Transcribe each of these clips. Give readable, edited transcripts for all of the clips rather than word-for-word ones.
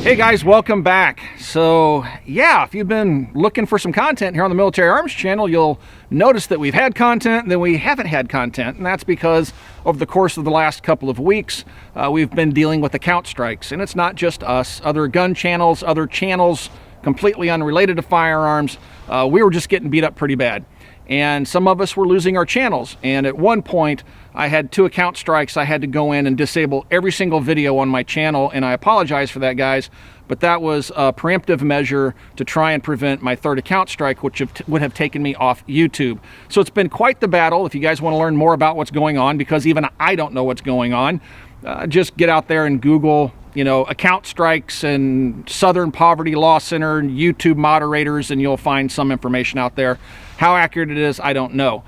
Hey guys, welcome back. So yeah, if you've been looking for some content here on the Military Arms channel, you'll notice that we've had content and then we haven't had content, and that's because over the course of the last couple of weeks we've been dealing with account strikes. And it's not just us, other gun channels, other channels completely unrelated to firearms. We were just getting beat up pretty bad, and some of us were losing our channels. And at one point I had 2 account strikes. I had to go in and disable every single video on my channel, and I apologize for that, guys, but that was a preemptive measure to try and prevent my 3rd account strike, which would have taken me off YouTube. So it's been quite the battle. If you guys want to learn more about what's going on, because even I don't know what's going on, just get out there and Google, you know, account strikes and Southern Poverty Law Center and YouTube moderators, and you'll find some information out there. How accurate it is, I don't know.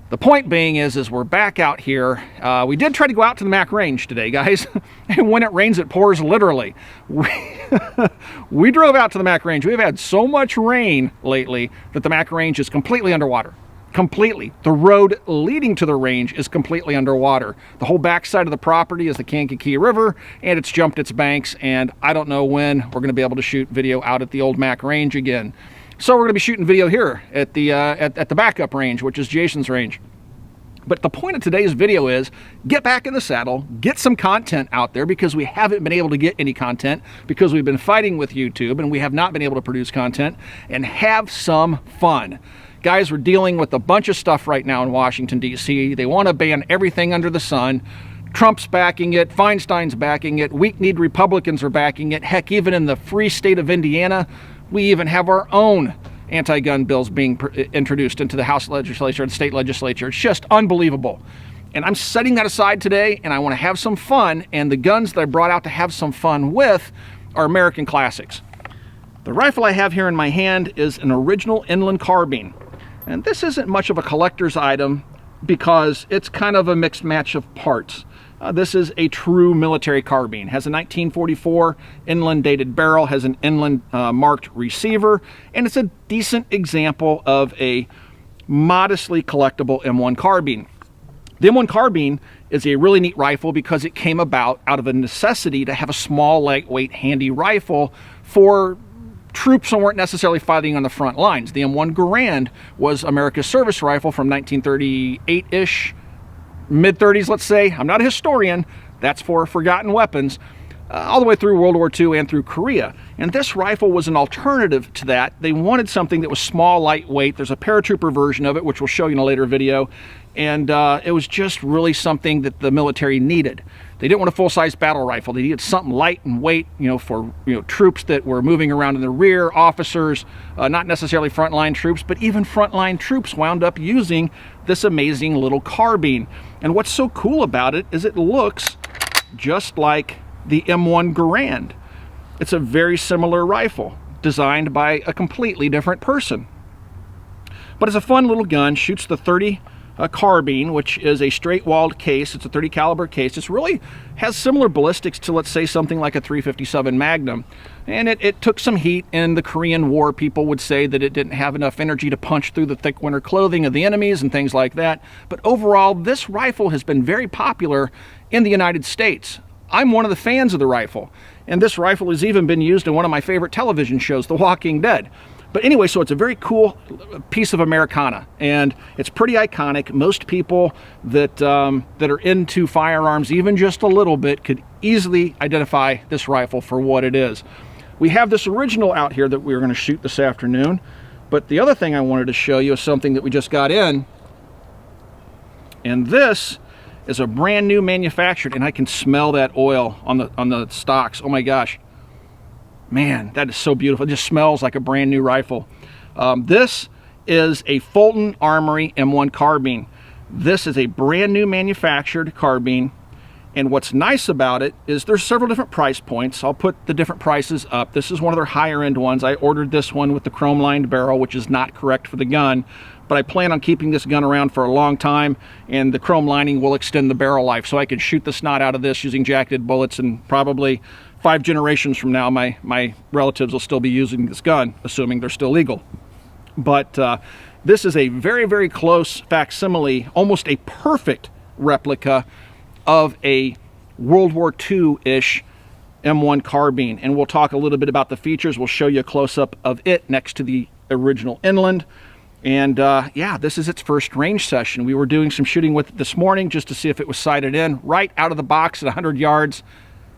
The point being is we're back out here. We did try to go out to the Mac range today, guys. And when it rains, it pours, literally. We drove out to the Mac range. We've had so much rain lately that the Mac range is completely underwater. Completely. The road leading to the range is completely underwater. The whole backside of the property is the Kankakee River, and it's jumped its banks, and I don't know when we're going to be able to shoot video out at the old Mac range again. So we're going to be shooting video here at the at the backup range, which is Jason's range. But the point of today's video is get back in the saddle, get some content out there, because we haven't been able to get any content because we've been fighting with YouTube and we have not been able to produce content, and have some fun. Guys, we're dealing with a bunch of stuff right now in Washington, D.C. They want to ban everything under the sun. Trump's backing it, Feinstein's backing it, weak-kneed Republicans are backing it. Heck, even in the free state of Indiana, we even have our own anti-gun bills being introduced into the House legislature and state legislature. It's just unbelievable. And I'm setting that aside today, and I want to have some fun, and the guns that I brought out to have some fun with are American classics. The rifle I have here in my hand is an original M1 Carbine. And this isn't much of a collector's item because it's kind of a mixed match of parts. This is a true military carbine. Has a 1944 inland dated barrel, has an inland marked receiver, and it's a decent example of a modestly collectible M1 carbine. The M1 carbine is a really neat rifle because it came about out of a necessity to have a small, lightweight, handy rifle for troops who weren't necessarily fighting on the front lines. The M1 Garand was America's service rifle from 1938-ish, mid-30s, let's say. I'm not a historian. That's for forgotten weapons. All the way through World War II and through Korea. And this rifle was an alternative to that. They wanted something that was small, lightweight. There's a paratrooper version of it, which we'll show you in a later video. And it was just really something that the military needed. They didn't want a full-size battle rifle. They needed something light and weight, you know, for troops that were moving around in the rear, officers, not necessarily frontline troops, but even frontline troops wound up using this amazing little carbine. And what's so cool about it is it looks just like the M1 Garand. It's a very similar rifle, designed by a completely different person. But it's a fun little gun, shoots the .30 carbine, which is a straight-walled case. It's a .30 caliber case. It really has similar ballistics to, let's say, something like a .357 Magnum. And it took some heat in the Korean War. People would say that it didn't have enough energy to punch through the thick winter clothing of the enemies and things like that. But overall, this rifle has been very popular in the United States. I'm one of the fans of the rifle, and this rifle has even been used in one of my favorite television shows, The Walking Dead. But anyway, so it's a very cool piece of Americana, and it's pretty iconic. Most people that are into firearms, even just a little bit, could easily identify this rifle for what it is. We have this original out here that we're going to shoot this afternoon, but the other thing I wanted to show you is something that we just got in, and this is a brand new manufactured, and I can smell that oil on the stocks. Oh my gosh. Man, that is so beautiful. It just smells like a brand new rifle. This is a Fulton Armory M1 Carbine. This is a brand new manufactured carbine, and what's nice about it is there's several different price points. I'll put the different prices up. This is one of their higher end ones. I ordered this one with the chrome lined barrel, which is not correct for the gun, but I plan on keeping this gun around for a long time, and the chrome lining will extend the barrel life, so I can shoot the snot out of this using jacketed bullets, and probably 5 generations from now my relatives will still be using this gun, assuming they're still legal. But this is a very, very close facsimile, almost a perfect replica of a World War II-ish M1 Carbine, and we'll talk a little bit about the features. We'll show you a close-up of it next to the original Inland. And yeah, this is its first range session. We were doing some shooting with it this morning just to see if it was sighted in. Right out of the box at 100 yards,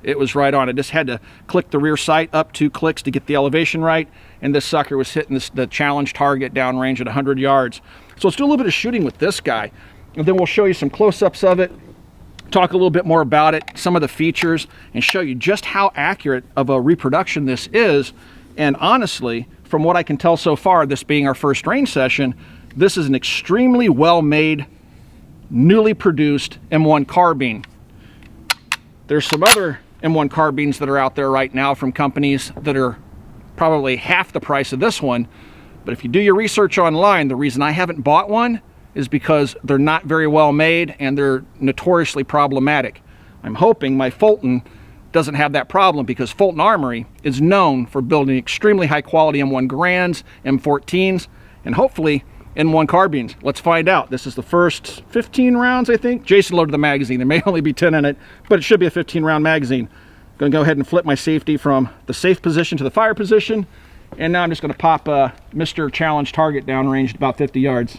it was right on. I just had to click the rear sight up 2 clicks to get the elevation right, and this sucker was hitting the challenge target downrange at 100 yards. So let's do a little bit of shooting with this guy, and then we'll show you some close-ups of it, talk a little bit more about it, some of the features, and show you just how accurate of a reproduction this is. And honestly, from what I can tell so far, this being our first range session, this is an extremely well-made, newly produced M1 Carbine. There's some other M1 Carbines that are out there right now from companies that are probably half the price of this one. But if you do your research online, the reason I haven't bought one is because they're not very well made and they're notoriously problematic. I'm hoping my Fulton doesn't have that problem, because Fulton Armory is known for building extremely high quality M1 Garands, M14s, and hopefully M1 Carbines. Let's find out. This is the first 15 rounds, I think. Jason loaded the magazine. There may only be 10 in it, but it should be a 15-round magazine. I'm going to go ahead and flip my safety from the safe position to the fire position, and now I'm just going to pop Mr. Challenge target downrange about 50 yards.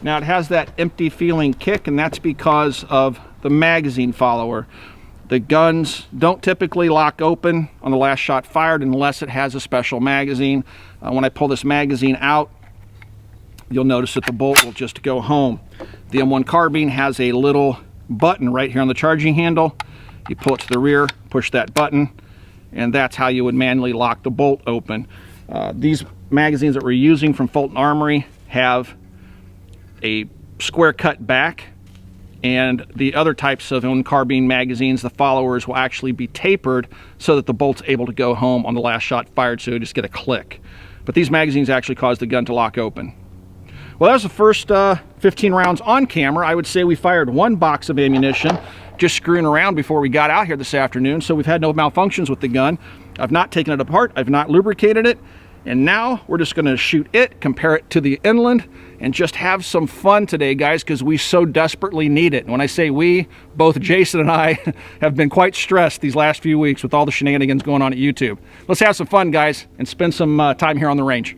Now it has that empty feeling kick, and that's because of the magazine follower. The guns don't typically lock open on the last shot fired unless it has a special magazine. When I pull this magazine out, you'll notice that the bolt will just go home. The M1 Carbine has a little button right here on the charging handle. You pull it to the rear, push that button, and that's how you would manually lock the bolt open. These magazines that we're using from Fulton Armory have a square cut back, and the other types of M1 Carbine magazines, the followers will actually be tapered so that the bolt's able to go home on the last shot fired, so you just get a click. But these magazines actually cause the gun to lock open. Well, that was the first 15 rounds on camera. I would say we fired 1 box of ammunition just screwing around before we got out here this afternoon, so we've had no malfunctions with the gun. I've not taken it apart, I've not lubricated it, and now we're just going to shoot it, compare it to the Inland, and just have some fun today, guys, because we so desperately need it. And when I say we, both Jason and I have been quite stressed these last few weeks with all the shenanigans going on at YouTube. Let's have some fun, guys, and spend some time here on the range.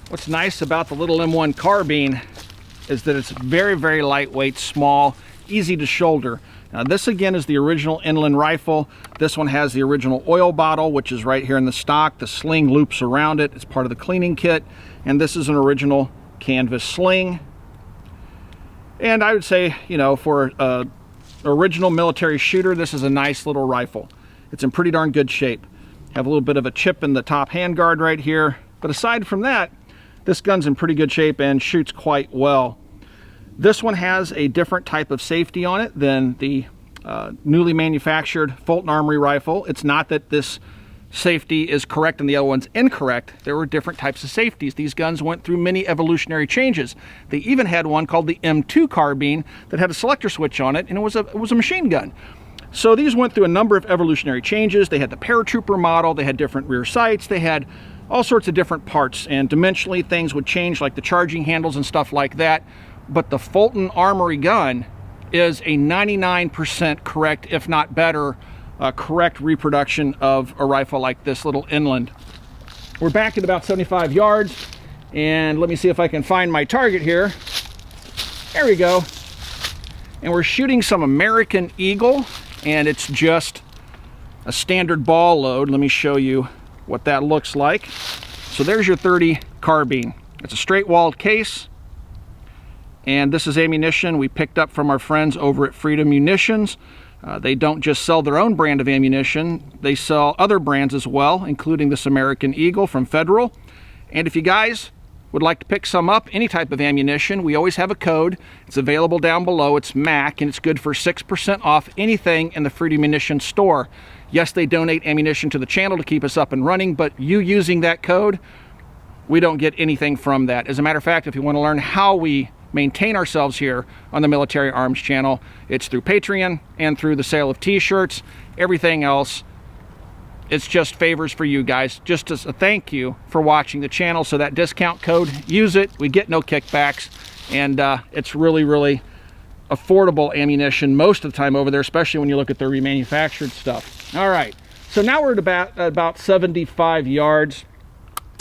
What's nice about the little M1 Carbine is that it's very, very lightweight, small, easy to shoulder. Now this again is the original Inland rifle. This one has the original oil bottle, which is right here in the stock. The sling loops around it. It's part of the cleaning kit. And this is an original canvas sling. And I would say, you know, for an original military shooter, this is a nice little rifle. It's in pretty darn good shape. Have a little bit of a chip in the top handguard right here. But aside from that, this gun's in pretty good shape and shoots quite well. This one has a different type of safety on it than the newly manufactured Fulton Armory rifle. It's not that this safety is correct and the other one's incorrect. There were different types of safeties. These guns went through many evolutionary changes. They even had one called the M2 Carbine that had a selector switch on it, and it was a machine gun. So these went through a number of evolutionary changes. They had the paratrooper model, they had different rear sights, they had all sorts of different parts, and dimensionally things would change, like the charging handles and stuff like that. But the Fulton Armory gun is a 99% correct, if not better, correct reproduction of a rifle like this little Inland. We're back at about 75 yards, and let me see if I can find my target here. There we go. And we're shooting some American Eagle, and it's just a standard ball load. Let me show you what that looks like. So there's your .30 carbine. It's a straight-walled case, and this is ammunition we picked up from our friends over at Freedom Munitions. They don't just sell their own brand of ammunition, they sell other brands as well, including this American Eagle from Federal. And if you guys would like to pick some up, any type of ammunition, we always have a code. It's available down below. It's MAC, and it's good for 6% off anything in the Freedom Munitions store. Yes, they donate ammunition to the channel to keep us up and running, but you using that code, we don't get anything from that. As a matter of fact, if you want to learn how we maintain ourselves here on the Military Arms channel, it's through Patreon and through the sale of t-shirts. Everything else, it's just favors for you guys, just as a thank you for watching the channel. So that discount code, use it. We get no kickbacks, and it's really, really affordable ammunition most of the time over there, especially when you look at their remanufactured stuff. All right, so now we're at about 75 yards.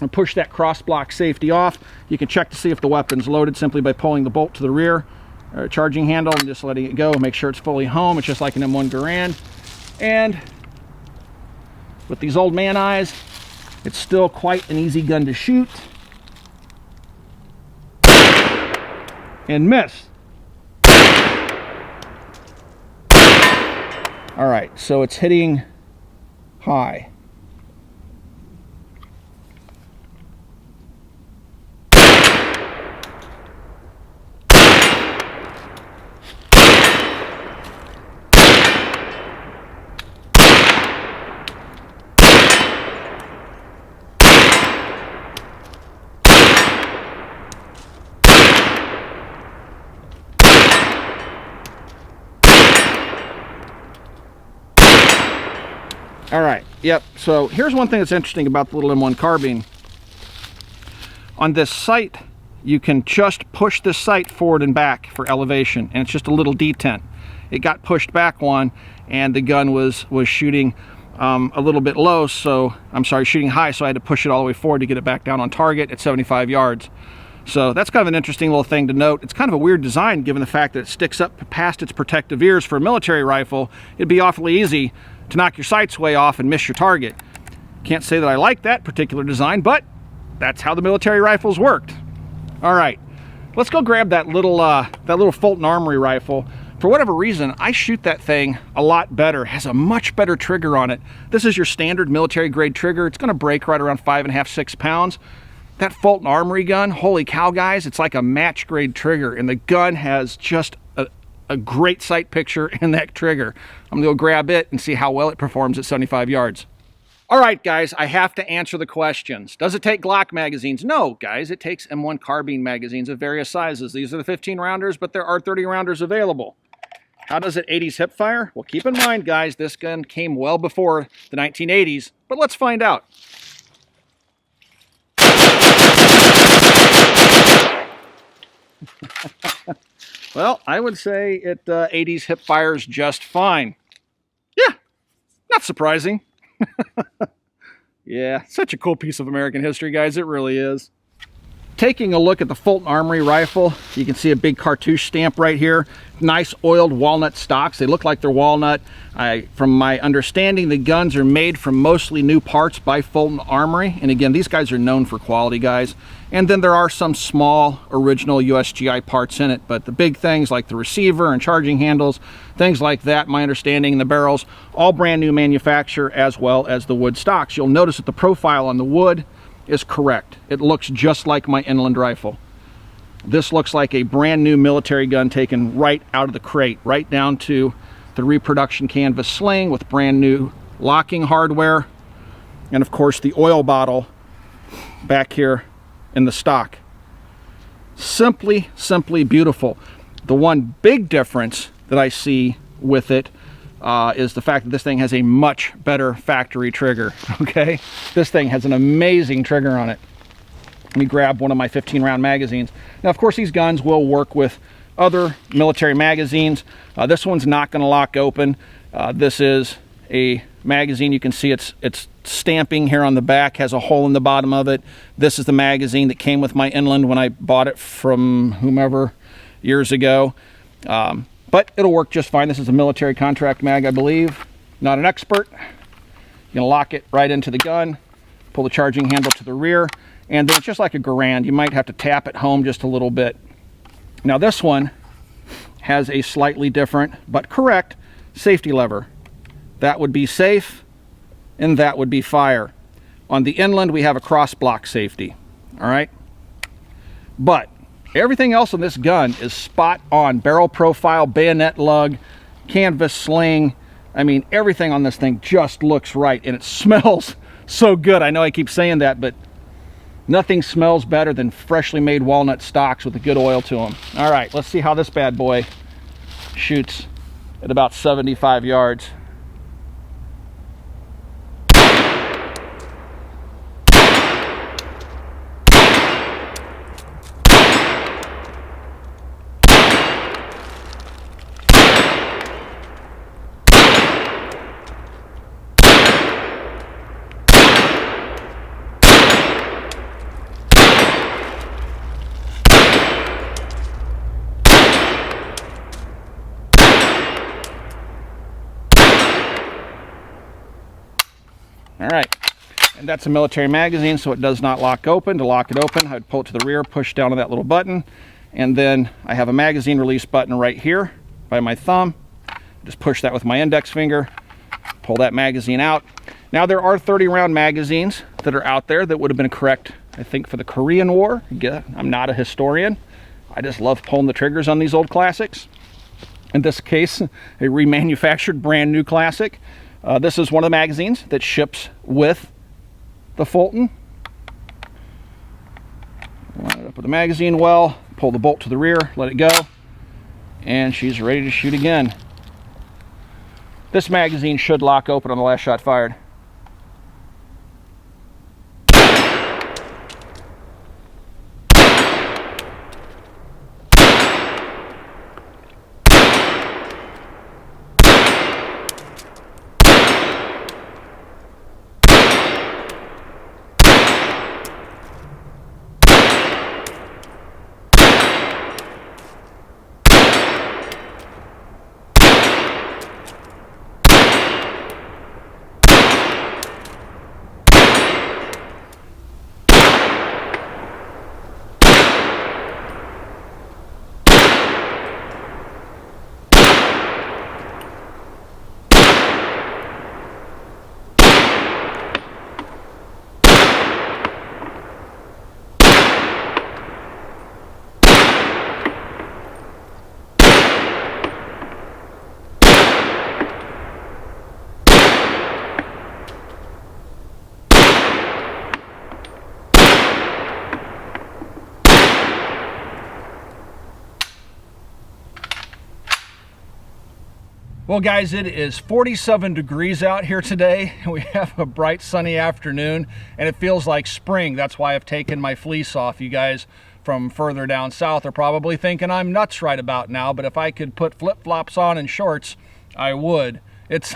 And push that cross block safety off. You can check to see if the weapon's loaded simply by pulling the bolt to the rear charging handle and just letting it go. Make sure it's fully home. It's just like an M1 Garand. And with these old man eyes, it's still quite an easy gun to shoot. And miss. All right, so it's hitting high. All right, yep, so here's one thing that's interesting about the little M1 carbine. On this sight, you can just push this sight forward and back for elevation, and it's just a little detent. It got pushed back one, and the gun was shooting a little bit low, so, I'm sorry, shooting high, so I had to push it all the way forward to get it back down on target at 75 yards. So that's kind of an interesting little thing to note. It's kind of a weird design given the fact that it sticks up past its protective ears. For a military rifle, it'd be awfully easy to knock your sights way off and miss your target. Can't say that I like that particular design, but that's how the military rifles worked. All right, let's go grab that little Fulton Armory rifle. For whatever reason, I shoot that thing a lot better. It has a much better trigger on it. This is your standard military grade trigger. It's gonna break right around 5.5, 6 pounds. That Fulton Armory gun, holy cow guys, it's like a match grade trigger, and the gun has just a great sight picture in that trigger. I'm gonna go grab it and see how well it performs at 75 yards. All right, guys, I have to answer the questions. Does it take Glock magazines? No, guys, it takes M1 carbine magazines of various sizes. These are the 15 rounders, but there are 30 rounders available. How does it 80s hip fire? Well, keep in mind, guys, this gun came well before the 1980s, but let's find out. Well, I would say it 80s hip fires just fine. Yeah, not surprising. Yeah, such a cool piece of American history, guys. It really is. Taking a look at the Fulton Armory rifle, you can see a big cartouche stamp right here. Nice oiled walnut stocks. They look like they're walnut. From my understanding, the guns are made from mostly new parts by Fulton Armory. And again, these guys are known for quality, guys. And then there are some small original USGI parts in it, but the big things like the receiver and charging handles, things like that, my understanding, and the barrels, all brand new manufacture, as well as the wood stocks. You'll notice that the profile on the wood is correct. It looks just like my inland rifle. This looks like a brand new military gun taken right out of the crate, right down to the reproduction canvas sling with brand new locking hardware, and of course the oil bottle back here in the stock. Simply beautiful. The one big difference that I see with it is the fact that this thing has a much better factory trigger. Okay, this thing has an amazing trigger on it. Let me grab one of my 15 round magazines. Now, of course, these guns will work with other military magazines. This one's not going to lock open. This is a magazine. You can see it's stamping here on the back, has a hole in the bottom of it. This is the magazine that came with my inland when I bought it from whomever years ago. But it'll work just fine. This is a military contract mag, I believe. Not an expert. You're gonna lock it right into the gun. pull the charging handle to the rear, and then just like a Garand, you might have to tap it home just a little bit. Now this one has a slightly different but correct safety lever. That would be safe, and that would be fire. On the inland, we have a cross block safety, all right? But everything else on this gun is spot on. Barrel profile, bayonet lug, canvas sling. I mean, everything on this thing just looks right, and it smells so good. I know I keep saying that, but nothing smells better than freshly made walnut stocks with a good oil to them. All right, let's see how this bad boy shoots at about 75 yards. All right, and that's a military magazine, so it does not lock open. To lock it open, I would pull it to the rear, push down on that little button, and then I have a magazine release button right here by my thumb. Just push that with my index finger, pull that magazine out. Now there are 30-round magazines that are out there that would have been correct, I think, for the Korean War. Again, I'm not a historian. I just love pulling the triggers on these old classics. In this case, a remanufactured brand new classic. This is one of the magazines that ships with the Fulton. Line it up with the magazine well, pull the bolt to the rear, let it go, and she's ready to shoot again. This magazine should lock open on the last shot fired. Well, guys, it is 47 degrees out here today. We have a bright sunny afternoon, and it feels like spring. That's why I've taken my fleece off. You guys from further down south are probably thinking I'm nuts right about now, but if I could put flip-flops on and shorts, I would. It's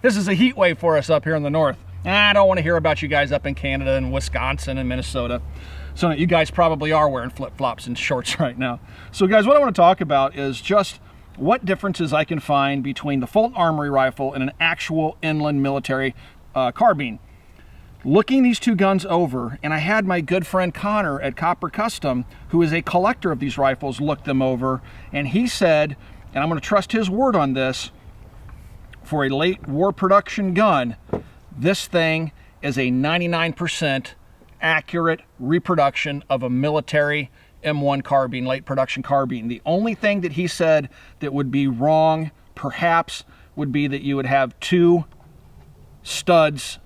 this is a heat wave for us up here in the north. I don't want to hear about you guys up in Canada and Wisconsin and Minnesota. So you guys probably are wearing flip-flops and shorts right now. So guys, what I want to talk about is just what differences I can find between the Fulton Armory rifle and an actual inland military carbine. Looking these two guns over, and I had my good friend Connor at Copper Custom, who is a collector of these rifles, look them over, and he said, and I'm going to trust his word on this, for a late war production gun, this thing is a 99% accurate reproduction of a military M1 carbine, late production carbine. The only thing that he said that would be wrong, perhaps, would be that you would have 2 studs,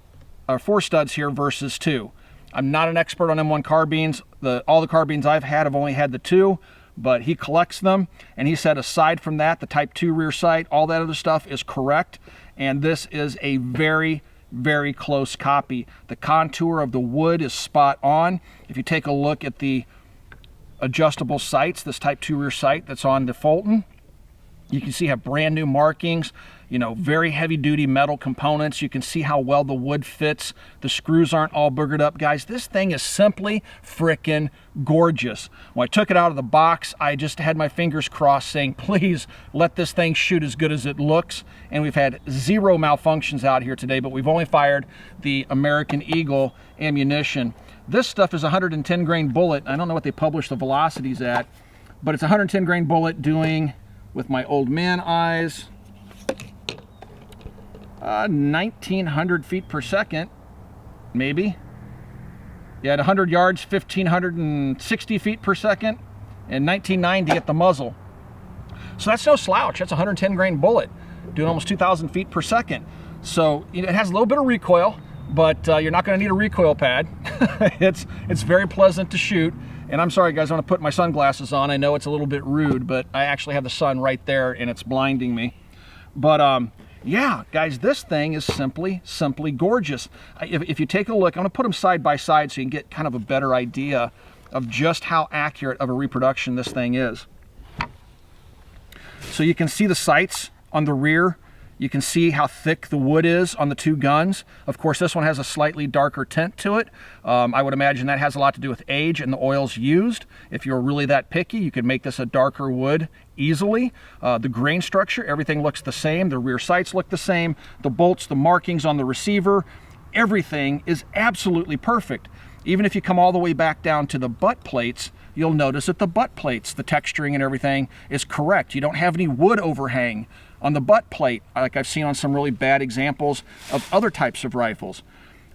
or 4 studs here versus 2. I'm not an expert on M1 carbines. All the carbines I've had have only had the 2, but he collects them, and he said aside from that, the Type 2 rear sight, all that other stuff is correct, and this is a very, very close copy. The contour of the wood is spot on. If you take a look at the adjustable sights, this Type 2 rear sight that's on the Fulton, You can see have brand new markings, you know, very heavy duty metal components. You can see how well the wood fits. The screws aren't all boogered up. Guys, this thing is simply frickin' gorgeous. When I took it out of the box, I just had my fingers crossed saying, please let this thing shoot as good as it looks. And we've had 0 malfunctions out here today, but we've only fired the American Eagle ammunition. This stuff is a 110 grain bullet. I don't know what they publish the velocities at, but it's a 110 grain bullet doing, with my old man eyes, 1900 feet per second, maybe. Yeah, at 100 yards, 1560 feet per second, and 1990 at the muzzle. So that's no slouch. That's a 110 grain bullet doing almost 2000 feet per second. So it has a little bit of recoil, but you're not going to need a recoil pad. It's very pleasant to shoot. And I'm sorry guys, I'm going to put my sunglasses on. I know it's a little bit rude, but I actually have the sun right there and it's blinding me. But yeah, guys, this thing is simply gorgeous. If you take a look, I'm going to put them side by side so you can get kind of a better idea of just how accurate of a reproduction this thing is. So you can see the sights on the rear. You can see how thick the wood is on the 2 guns. Of course, this one has a slightly darker tint to it. I would imagine that has a lot to do with age and the oils used. If you're really that picky, you could make this a darker wood easily. The grain structure, everything looks the same. The rear sights look the same. The bolts, the markings on the receiver, everything is absolutely perfect. Even if you come all the way back down to the butt plates, you'll notice that the butt plates, the texturing and everything is correct. You don't have any wood overhang on the butt plate, like I've seen on some really bad examples of other types of rifles.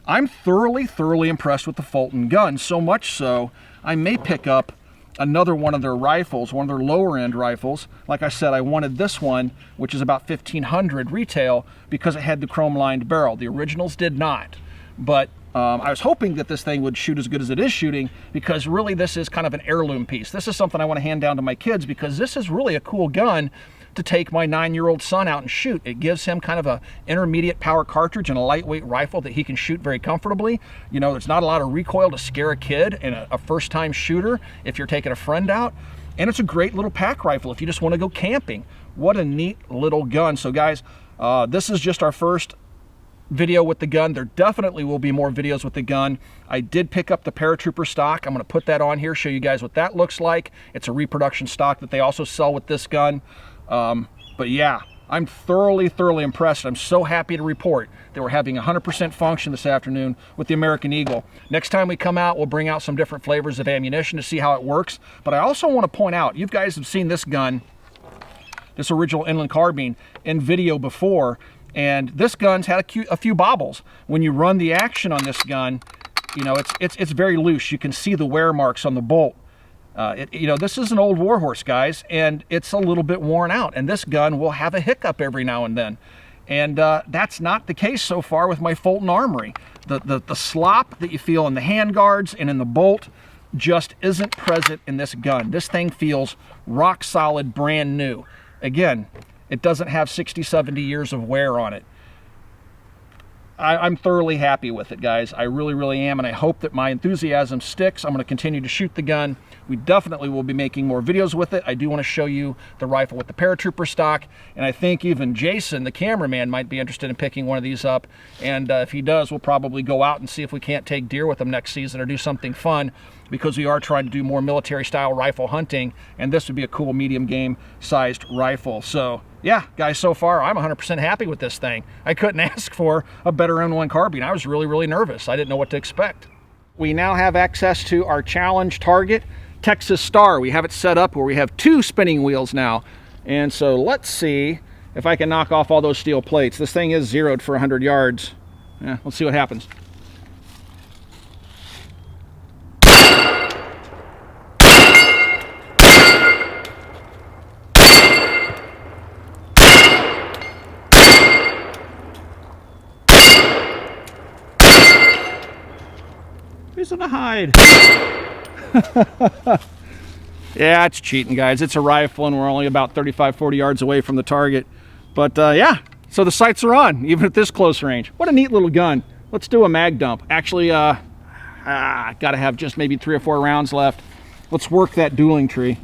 I'm thoroughly impressed with the Fulton gun, so much so I may pick up another one of their rifles, one of their lower end rifles. Like I said, I wanted this one, which is about $1,500 retail, because it had the chrome lined barrel. The originals did not, but I was hoping that this thing would shoot as good as it is shooting, because really this is kind of an heirloom piece. This is something I want to hand down to my kids, because this is really a cool gun to take my 9-year-old son out and shoot. It gives him kind of a intermediate power cartridge and a lightweight rifle that he can shoot very comfortably. You know, there's not a lot of recoil to scare a kid and a first-time shooter if you're taking a friend out. And it's a great little pack rifle if you just want to go camping. What a neat little gun. So guys, this is just our first video with the gun. There definitely will be more videos with the gun. I did pick up the paratrooper stock. I'm going to put that on here, show you guys what that looks like. It's a reproduction stock that they also sell with this gun. But yeah, I'm thoroughly impressed. I'm so happy to report that we're having 100% function this afternoon with the American Eagle. Next time we come out, we'll bring out some different flavors of ammunition to see how it works. But I also want to point out, you guys have seen this gun, this original M1 Carbine, in video before, and this gun's had a few bobbles. When you run the action on this gun, you know, it's very loose. You can see the wear marks on the bolt. You know, this is an old warhorse, guys, and it's a little bit worn out, and this gun will have a hiccup every now and then. And that's not the case so far with my Fulton Armory. The slop that you feel in the hand guards and in the bolt just isn't present in this gun. This thing feels rock solid, brand new. Again, it doesn't have 60, 70 years of wear on it. I'm thoroughly happy with it, guys. I really am, and I hope that my enthusiasm sticks. I'm going to continue to shoot the gun. We definitely will be making more videos with it. I do want to show you the rifle with the paratrooper stock, and I think even Jason, the cameraman, might be interested in picking one of these up. And if he does, we'll probably go out and see if we can't take deer with him next season or do something fun, because we are trying to do more military-style rifle hunting, and this would be a cool medium game-sized rifle. So yeah, guys, so far I'm 100% happy with this thing. I couldn't ask for a better M1 Carbine. I was really nervous. I didn't know what to expect. We now have access to our challenge target, Texas Star. We have it set up where we have 2 spinning wheels now. And so let's see if I can knock off all those steel plates. This thing is zeroed for 100 yards. Yeah, let's see what happens. He's gonna hide. Yeah, it's cheating, guys. It's a rifle and we're only about 35, 40 yards away from the target. But yeah, so the sights are on, even at this close range. What a neat little gun. Let's do a mag dump. Actually, gotta have just maybe 3 or 4 rounds left. Let's work that dueling tree.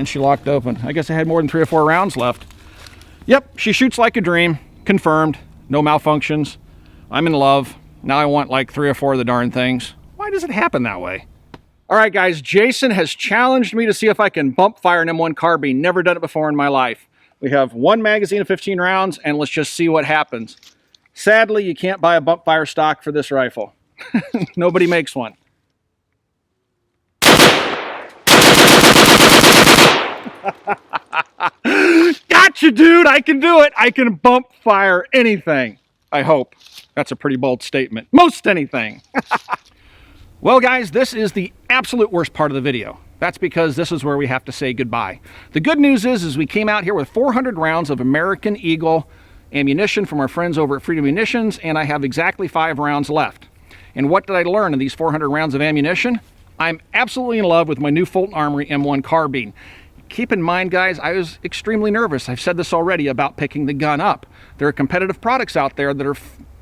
And she locked open. I guess I had more than 3 or 4 rounds left. Yep, she shoots like a dream. Confirmed. No malfunctions. I'm in love. Now I want like 3 or 4 of the darn things. Why does it happen that way? All right, guys, Jason has challenged me to see if I can bump fire an M1 Carbine. Never done it before in my life. We have 1 magazine of 15 rounds, and let's just see what happens. Sadly, you can't buy a bump fire stock for this rifle. Nobody makes one. Gotcha, dude! I can do it! I can bump fire anything. I hope. That's a pretty bold statement. Most anything. Well, guys, this is the absolute worst part of the video. That's because this is where we have to say goodbye. The good news is we came out here with 400 rounds of American Eagle ammunition from our friends over at Freedom Munitions, and I have exactly 5 rounds left. And what did I learn in these 400 rounds of ammunition? I'm absolutely in love with my new Fulton Armory M1 Carbine. Keep in mind, guys, I was extremely nervous. I've said this already about picking the gun up. There are competitive products out there that are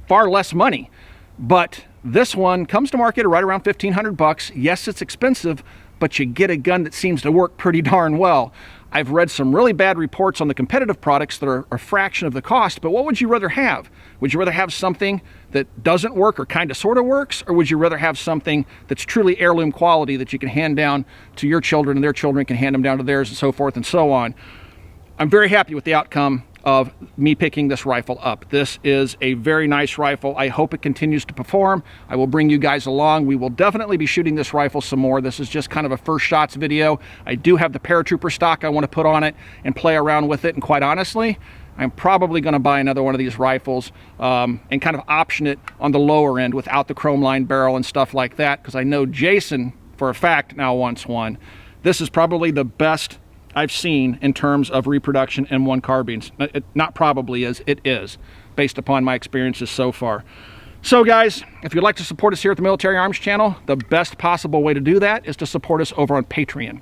far less money, but this one comes to market at right around 1,500 bucks. Yes, it's expensive, but you get a gun that seems to work pretty darn well. I've read some really bad reports on the competitive products that are a fraction of the cost, but what would you rather have? Would you rather have something that doesn't work or kind of sort of works, or would you rather have something that's truly heirloom quality that you can hand down to your children and their children can hand them down to theirs and so forth and so on? I'm very happy with the outcome of me picking this rifle up. This is a very nice rifle. I hope it continues to perform. I will bring you guys along. We will definitely be shooting this rifle some more. This is just kind of a first shots video. I do have the paratrooper stock I want to put on it and play around with it, and quite honestly, I'm probably going to buy another one of these rifles and kind of option it on the lower end without the chrome lined barrel and stuff like that, because I know Jason for a fact now wants one. This is probably the best I've seen in terms of reproduction M1 carbines. It not probably is, it is, based upon my experiences so far. So guys, if you'd like to support us here at the Military Arms Channel, the best possible way to do that is to support us over on Patreon.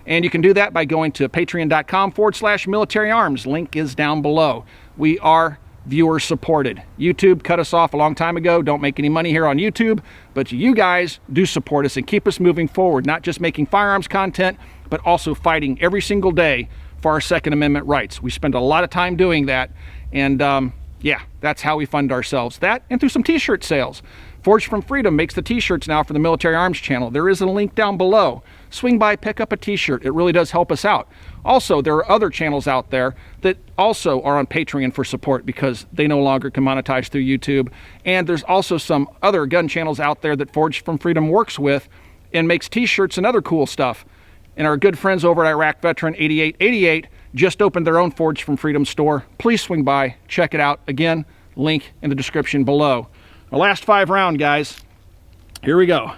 And you can do that by going to patreon.com/militaryarms. Link is down below. We are viewer supported. YouTube cut us off a long time ago. Don't make any money here on YouTube, but you guys do support us and keep us moving forward, not just making firearms content, but also fighting every single day for our Second Amendment rights. We spend a lot of time doing that, and yeah, that's how we fund ourselves. That and through some t-shirt sales. Forged from Freedom makes the t-shirts now for the Military Arms Channel. There is a link down below. Swing by, pick up a t-shirt. It really does help us out. Also, there are other channels out there that also are on Patreon for support because they no longer can monetize through YouTube. And there's also some other gun channels out there that Forged from Freedom works with and makes t-shirts and other cool stuff. And our good friends over at Iraq Veteran 8888 just opened their own Forged from Freedom store. Please swing by, check it out. Again, link in the description below. Our last 5 round, guys. Here we go.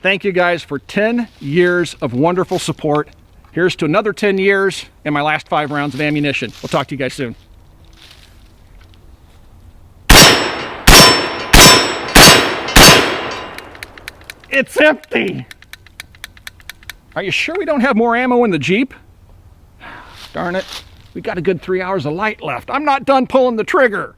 Thank you guys for 10 years of wonderful support. Here's to another 10 years and my last 5 rounds of ammunition. We'll talk to you guys soon. It's empty. Are you sure we don't have more ammo in the Jeep? Darn it. We got a good 3 hours of light left. I'm not done pulling the trigger.